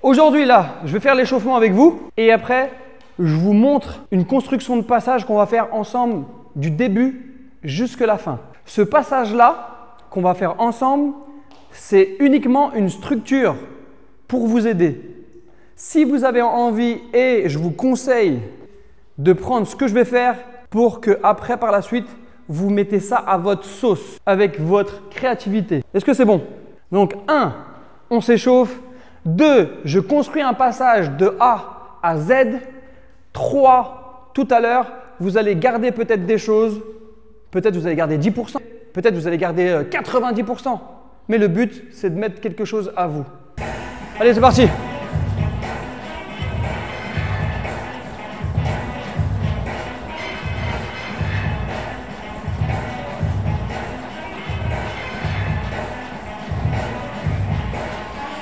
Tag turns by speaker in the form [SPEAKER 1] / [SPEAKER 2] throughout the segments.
[SPEAKER 1] Aujourd'hui, là, je vais faire l'échauffement avec vous et après, je vous montre une construction de passage qu'on va faire ensemble du début jusqu'à la fin. Ce passage-là qu'on va faire ensemble, c'est uniquement une structure pour vous aider. Si vous avez envie et je vous conseille de prendre ce que je vais faire pour que après, par la suite, vous mettez ça à votre sauce avec votre créativité. Est-ce que c'est bon? Donc 1, on s'échauffe. 2, je construis un passage de A à Z. 3, tout à l'heure, vous allez garder peut-être des choses. Peut-être vous allez garder 10%. Peut-être vous allez garder 90%. Mais le but, c'est de mettre quelque chose à vous. Allez, c'est parti!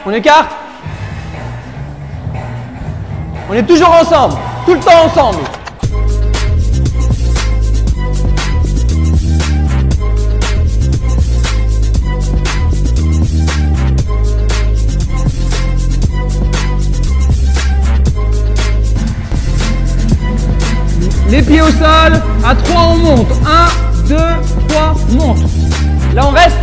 [SPEAKER 1] On écarte. On est toujours ensemble, tout le temps ensemble. Les pieds au sol, à 3 on monte. 1, 2, 3, monte. Là on reste.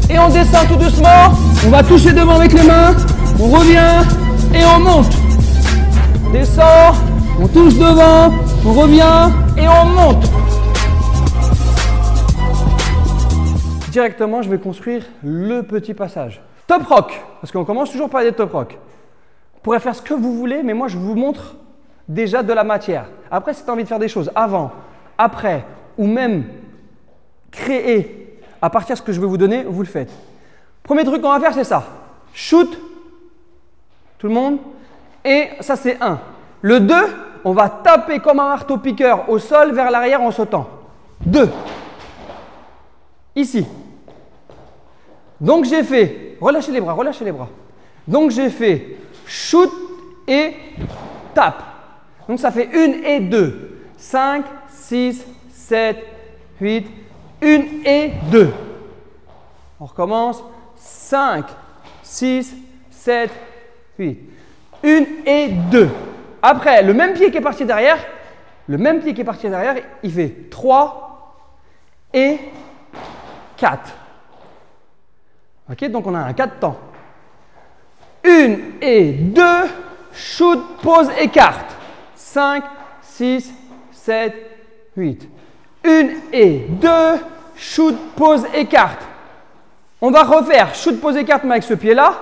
[SPEAKER 1] Et on descend tout doucement, on va toucher devant avec les mains, on revient et on monte. Descend, on touche devant, on revient et on monte. Directement, je vais construire le petit passage. Top rock, parce qu'on commence toujours par des top rock. Vous pourrez faire ce que vous voulez, mais moi je vous montre déjà de la matière. Après, si tu as envie de faire des choses avant, après ou même créer à partir de ce que je vais vous donner, vous le faites. Premier truc qu'on va faire, c'est ça. Shoot. Tout le monde. Et ça, c'est 1. Le 2, on va taper comme un marteau-piqueur au sol vers l'arrière en sautant. 2. Ici. Donc, j'ai fait… Relâchez les bras, relâchez les bras. Donc, j'ai fait shoot et tape. Donc, ça fait 1 et 2. 5, 6, 7, 8… 1 et 2. On recommence. 5, 6, 7, 8. 1 et 2. Après, le même pied qui est parti derrière, il fait 3 et 4. Ok, donc on a un 4 temps. 1 et 2, shoot, pause, écarte. 5, 6, 7, 8. 1 et 2, shoot, pause, écarte. On va refaire shoot, pause, écarte, mais avec ce pied-là,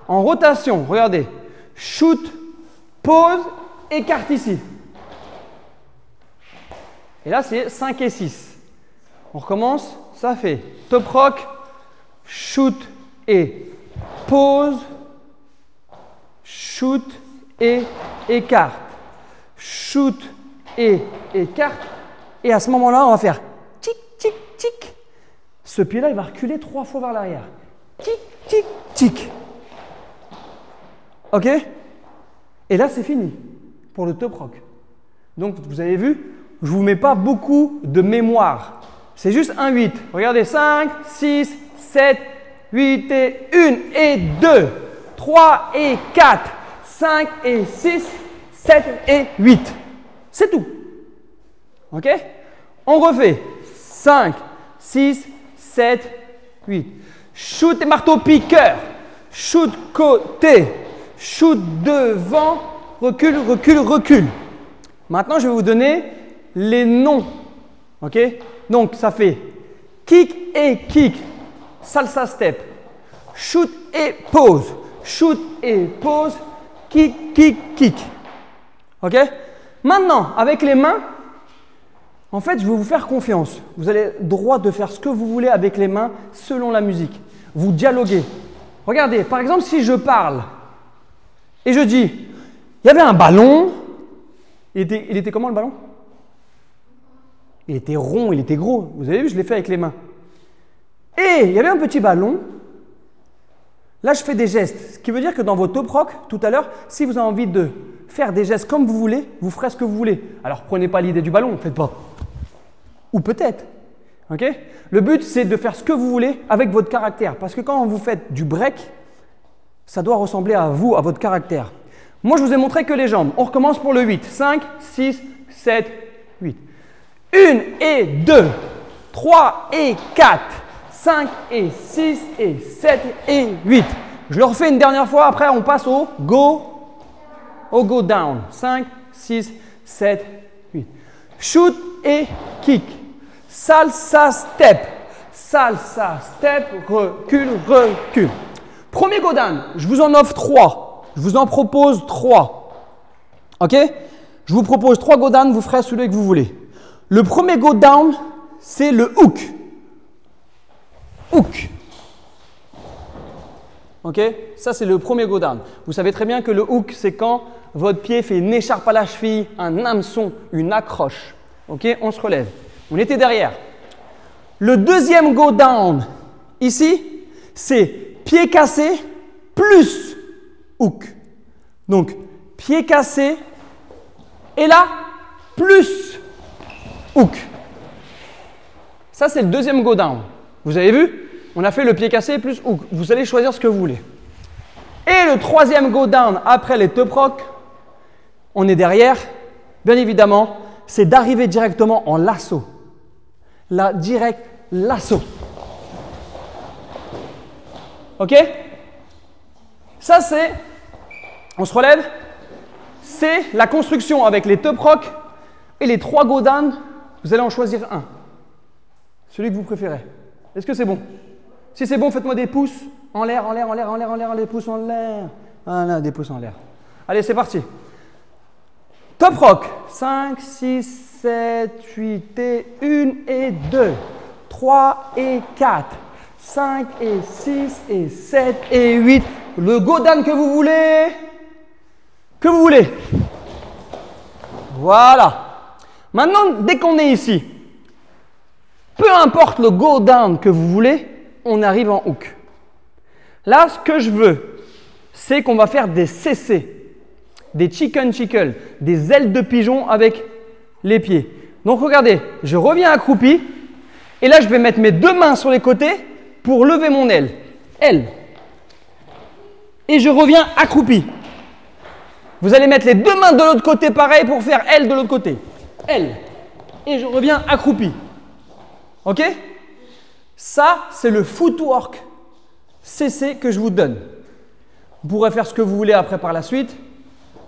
[SPEAKER 1] en rotation. Regardez. Shoot, pause, écarte ici. Et là, c'est 5 et 6. On recommence. Ça fait top rock, shoot et pause, shoot et écarte. Shoot et écarte. Et à ce moment-là, on va faire tic, tic, tic. Ce pied-là, il va reculer 3 fois vers l'arrière. Tic, tic, tic. OK? Et là, c'est fini pour le top rock. Donc, vous avez vu, je ne vous mets pas beaucoup de mémoire. C'est juste un 8. Regardez, 5, 6, 7, 8 et 1 et 2, 3 et 4, 5 et 6, 7 et 8. C'est tout. OK? On refait 5, 6, 7, 8. Shoot et marteau-piqueur. Shoot côté. Shoot devant. Recule, recule, recule. Maintenant, je vais vous donner les noms. OK? Donc, ça fait kick et kick. Salsa step. Shoot et pause. Shoot et pause. Kick, kick, kick. OK? Maintenant, avec les mains, en fait, je vais vous faire confiance. Vous avez le droit de faire ce que vous voulez avec les mains selon la musique. Vous dialoguez. Regardez, par exemple, si je parle et je dis, il y avait un ballon. Il était comment le ballon? Il était rond, il était gros. Vous avez vu, je l'ai fait avec les mains. Et il y avait un petit ballon. Là, je fais des gestes. Ce qui veut dire que dans vos top rock, tout à l'heure, si vous avez envie de faire des gestes comme vous voulez, vous ferez ce que vous voulez. Alors, prenez pas l'idée du ballon, faites pas. Ou peut-être. Okay? Le but, c'est de faire ce que vous voulez avec votre caractère. Parce que quand vous faites du break, Ça doit ressembler à vous, à votre caractère. Moi, je vous ai montré que les jambes. On recommence pour le 8. 5, 6, 7, 8. 1 et 2, 3 et 4, 5 et 6 et 7 et 8. Je le refais une dernière fois. Après, on passe au go down. 5, 6, 7, 8. Shoot et kick. Salsa step. Salsa step, recule, recule. Premier go down, je vous en offre 3. Je vous en propose 3. Ok? Je vous propose 3 go down, vous ferez celui que vous voulez. Le premier go down, c'est le hook. Hook. Ok? Ça, c'est le premier go down. Vous savez très bien que le hook, c'est quand votre pied fait une écharpe à la cheville, un hameçon, une accroche. Ok? On se relève. On était derrière. Le deuxième go down, ici, c'est pied cassé plus hook. Donc, pied cassé et là, plus hook. Ça, c'est le deuxième go down. Vous avez vu? On a fait le pied cassé plus hook. Vous allez choisir ce que vous voulez. Et le troisième go down, après les top rock, on est derrière. Bien évidemment, c'est d'arriver directement en lasso. Là, direct lasso. Ok? Ça, c'est, on se relève, c'est la construction avec les top rock et les 3 go down. Vous allez en choisir un. Celui que vous préférez. Est-ce que c'est bon? Si c'est bon, faites-moi des pouces en l'air, en l'air, en l'air, en l'air, en l'air, des pouces en l'air. Voilà, des pouces en l'air. Allez, c'est parti. Top rock. 5, 6, 7, 8 et 1 et 2, 3 et 4, 5 et 6 et 7 et 8. Le go down que vous voulez. Que vous voulez. Voilà. Maintenant, dès qu'on est ici, peu importe le go down que vous voulez, on arrive en hook. Là, ce que je veux, c'est qu'on va faire des CC, des chicken chickle, des ailes de pigeon avec les pieds. Donc regardez, je reviens accroupi et là je vais mettre mes 2 mains sur les côtés pour lever mon aile. Aile. Et je reviens accroupi. Vous allez mettre les 2 mains de l'autre côté pareil pour faire aile de l'autre côté. Aile. Et je reviens accroupi. Ok? Ça, c'est le footwork CC que je vous donne. Vous pourrez faire ce que vous voulez après par la suite,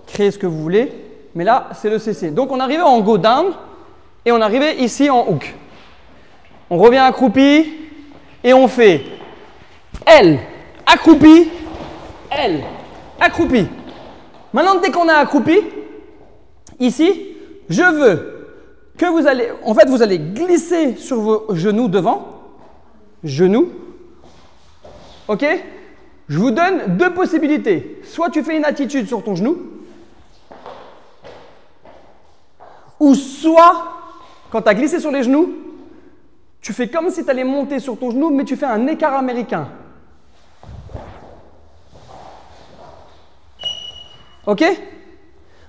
[SPEAKER 1] créer ce que vous voulez, mais là, c'est le CC. Donc, on arrivait en go down et on arrivait ici en hook. On revient accroupi et on fait L, accroupi, L, accroupi. Maintenant, dès qu'on est accroupi, ici, je veux que vous allez, en fait, vous allez glisser sur vos genoux devant, genoux, ok? Je vous donne 2 possibilités. Soit tu fais une attitude sur ton genou, ou soit, quand tu as glissé sur les genoux, tu fais comme si tu allais monter sur ton genou, mais tu fais un écart américain. Ok?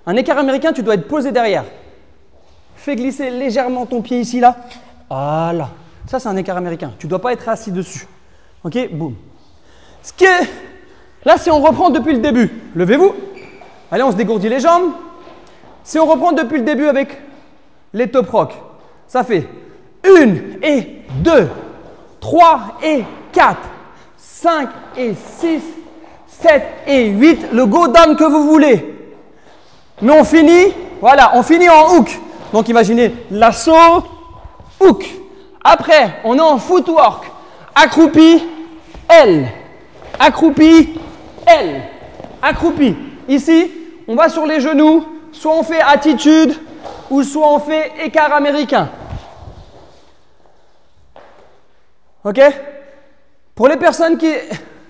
[SPEAKER 1] Un écart américain, tu dois être posé derrière. Fais glisser légèrement ton pied ici, là. Voilà. Ça, c'est un écart américain. Tu ne dois pas être assis dessus. Ok? Boum. Ce qui est... Là, si on reprend depuis le début, levez-vous. Allez, on se dégourdit les jambes. Si on reprend depuis le début avec les top rock, ça fait 1 et 2, 3 et 4, 5 et 6, 7 et 8. Le go down que vous voulez. Mais on finit, voilà, on finit en hook. Donc imaginez lasso, hook. Après, on est en footwork. Accroupi, L. Accroupi, L. Accroupi. Ici, on va sur les genoux. Soit on fait attitude, ou soit on fait écart américain. Ok? Pour les personnes qui...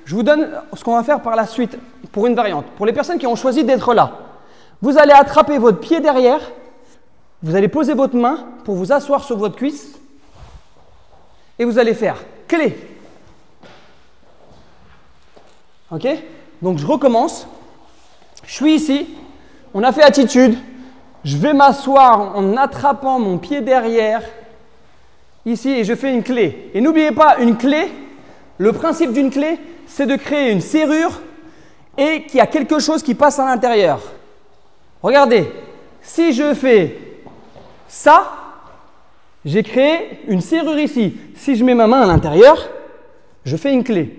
[SPEAKER 1] Je vous donne ce qu'on va faire par la suite pour une variante. Pour les personnes qui ont choisi d'être là, vous allez attraper votre pied derrière, vous allez poser votre main pour vous asseoir sur votre cuisse et vous allez faire clé. Ok? Donc je recommence. Je suis ici. On a fait attitude. Je vais m'asseoir en attrapant mon pied derrière ici et je fais une clé. Et n'oubliez pas, une clé, le principe d'une clé, c'est de créer une serrure et qu'il y a quelque chose qui passe à l'intérieur. Regardez, si je fais ça, j'ai créé une serrure ici. Si je mets ma main à l'intérieur, je fais une clé.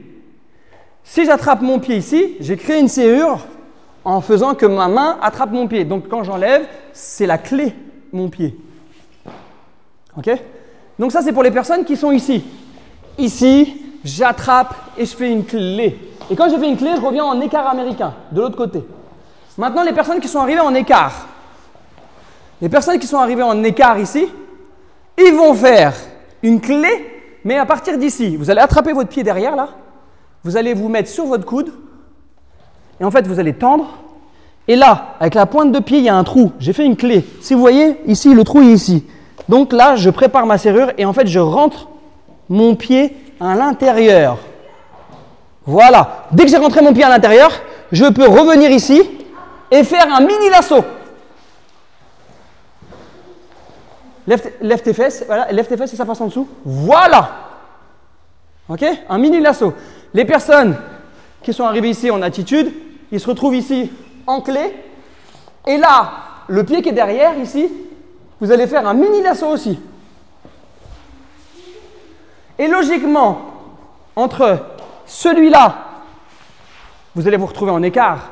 [SPEAKER 1] Si j'attrape mon pied ici, j'ai créé une serrure en faisant que ma main attrape mon pied. Donc quand j'enlève, c'est la clé, mon pied. Ok? Donc ça, c'est pour les personnes qui sont ici. Ici, j'attrape et je fais une clé. Et quand je fais une clé, je reviens en écart américain, de l'autre côté. Maintenant, les personnes qui sont arrivées en écart. Les personnes qui sont arrivées en écart ici, ils vont faire une clé, mais à partir d'ici. Vous allez attraper votre pied derrière, là. Vous allez vous mettre sur votre coude. Et en fait, vous allez tendre. Et là, avec la pointe de pied, il y a un trou. J'ai fait une clé. Si vous voyez, ici, le trou est ici. Donc là, je prépare ma serrure et en fait, je rentre mon pied à l'intérieur. Voilà. Dès que j'ai rentré mon pied à l'intérieur, je peux revenir ici et faire un mini lasso. Lève tes fesses, voilà, lève tes fesses et ça passe en dessous. Voilà. Ok? Un mini lasso. Les personnes qui sont arrivées ici en attitude, ils se retrouvent ici en clé. Et là, le pied qui est derrière ici, vous allez faire un mini lasso aussi. Et logiquement, entre celui-là, vous allez vous retrouver en écart,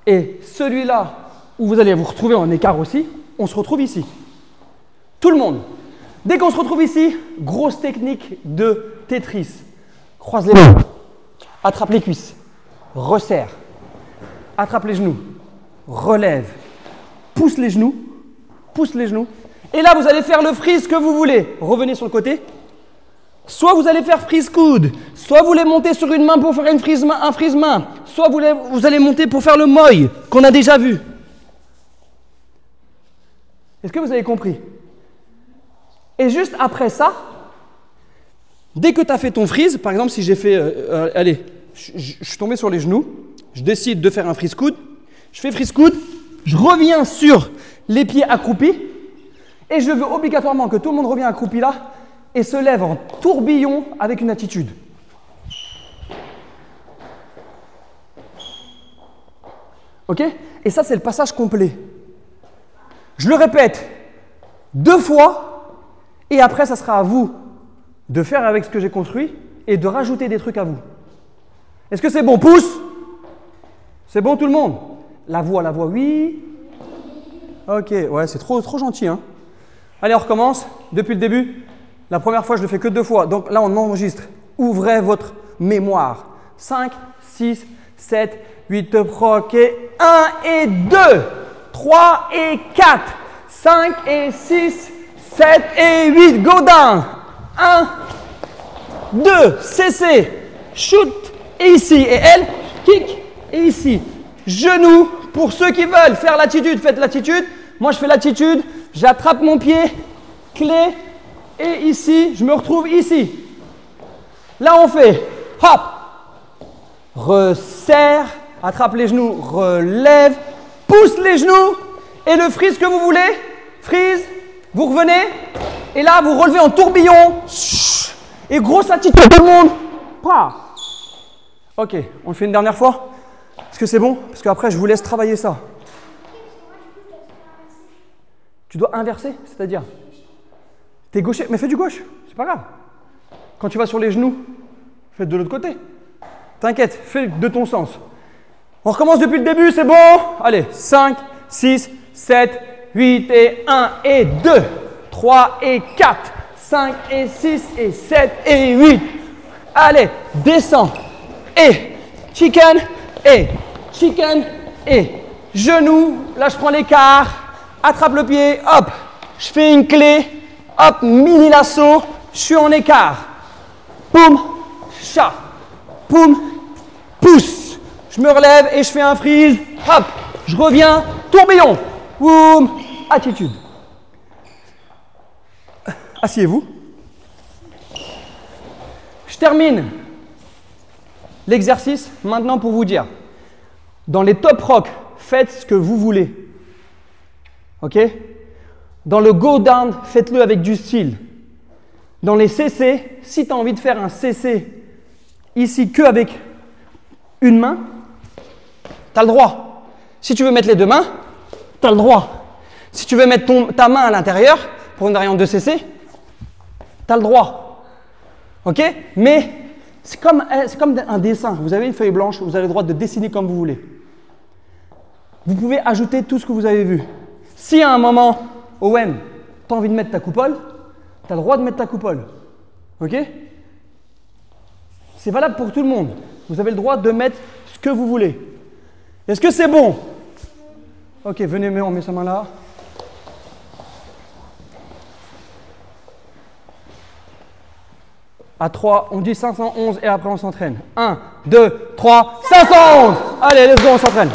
[SPEAKER 1] et celui-là, où vous allez vous retrouver en écart aussi, on se retrouve ici. Tout le monde. Dès qu'on se retrouve ici, grosse technique de Tetris. Croise les bras, attrape les cuisses, resserre, attrape les genoux, relève, pousse les genoux, pousse les genoux. Et là, vous allez faire le freeze que vous voulez. Revenez sur le côté. Soit vous allez faire freeze coude, soit vous voulez monter sur une main pour faire un freeze main, soit vous allez monter pour faire le moi qu'on a déjà vu. Est-ce que vous avez compris? Et juste après ça, dès que tu as fait ton freeze, par exemple si j'ai fait, allez, je suis tombé sur les genoux, je décide de faire un freeze coude, je fais freeze coude, je reviens sur les pieds accroupis et je veux obligatoirement que tout le monde revienne accroupi là et se lève en tourbillon avec une attitude. Ok? Et ça, c'est le passage complet. Je le répète 2 fois et après, ça sera à vous de faire avec ce que j'ai construit et de rajouter des trucs à vous. Est-ce que c'est bon? Pouce? C'est bon tout le monde? La voix, oui. Ok, ouais, c'est trop gentil. Hein? Allez, on recommence depuis le début. La première fois, je le fais que 2 fois. Donc là, on enregistre. Ouvrez votre mémoire. 5, 6, 7, 8, ok. 1 et 2, 3 et 4, 5 et 6, 7 et 8. Go down. 1, 2, cessez. Shoot. Et ici. Et elle, kick. Et ici. Genoux. Pour ceux qui veulent faire l'attitude, faites l'attitude. Moi, je fais l'attitude. J'attrape mon pied. Clé. Et ici, je me retrouve ici. Là, on fait hop, resserre, attrape les genoux, relève, pousse les genoux et le freeze que vous voulez. Freeze, vous revenez et là, vous relevez en tourbillon. Et grosse attitude, tout le monde. Ok, on le fait une dernière fois. Est-ce que c'est bon? Parce qu'après, je vous laisse travailler ça. Tu dois inverser, c'est-à-dire? T'es gaucher, mais fais du gauche, c'est pas grave. Quand tu vas sur les genoux, fais de l'autre côté. T'inquiète, fais de ton sens. On recommence depuis le début, c'est bon? Allez, 5, 6, 7, 8 et 1 et 2, 3 et 4, 5 et 6 et 7 et 8. Allez, descends. Et chicken, et genou. Là, je prends l'écart, attrape le pied, hop, je fais une clé. Hop, mini lasso, je suis en écart. Poum, chat. Poum, pousse. Je me relève et je fais un freeze. Hop, je reviens, tourbillon. Poum, attitude. Asseyez-vous. Je termine l'exercice maintenant pour vous dire. Dans les top rock, faites ce que vous voulez. Ok? Dans le go down, faites-le avec du style. Dans les CC, si tu as envie de faire un CC ici que avec une main, Tu as le droit. Si tu veux mettre les deux mains, tu as le droit. Si tu veux mettre ta main à l'intérieur pour une variante de CC, tu as le droit. Ok? Mais c'est comme un dessin. Vous avez une feuille blanche, vous avez le droit de dessiner comme vous voulez. Vous pouvez ajouter tout ce que vous avez vu. Si à un moment, Owen, tu as envie de mettre ta coupole, tu as le droit de mettre ta coupole. Ok? C'est valable pour tout le monde. Vous avez le droit de mettre ce que vous voulez. Est-ce que c'est bon? Ok, venez, on met sa main là. À 3, on dit 511 et après on s'entraîne. 1, 2, 3, 511! Allez, let's go, on s'entraîne.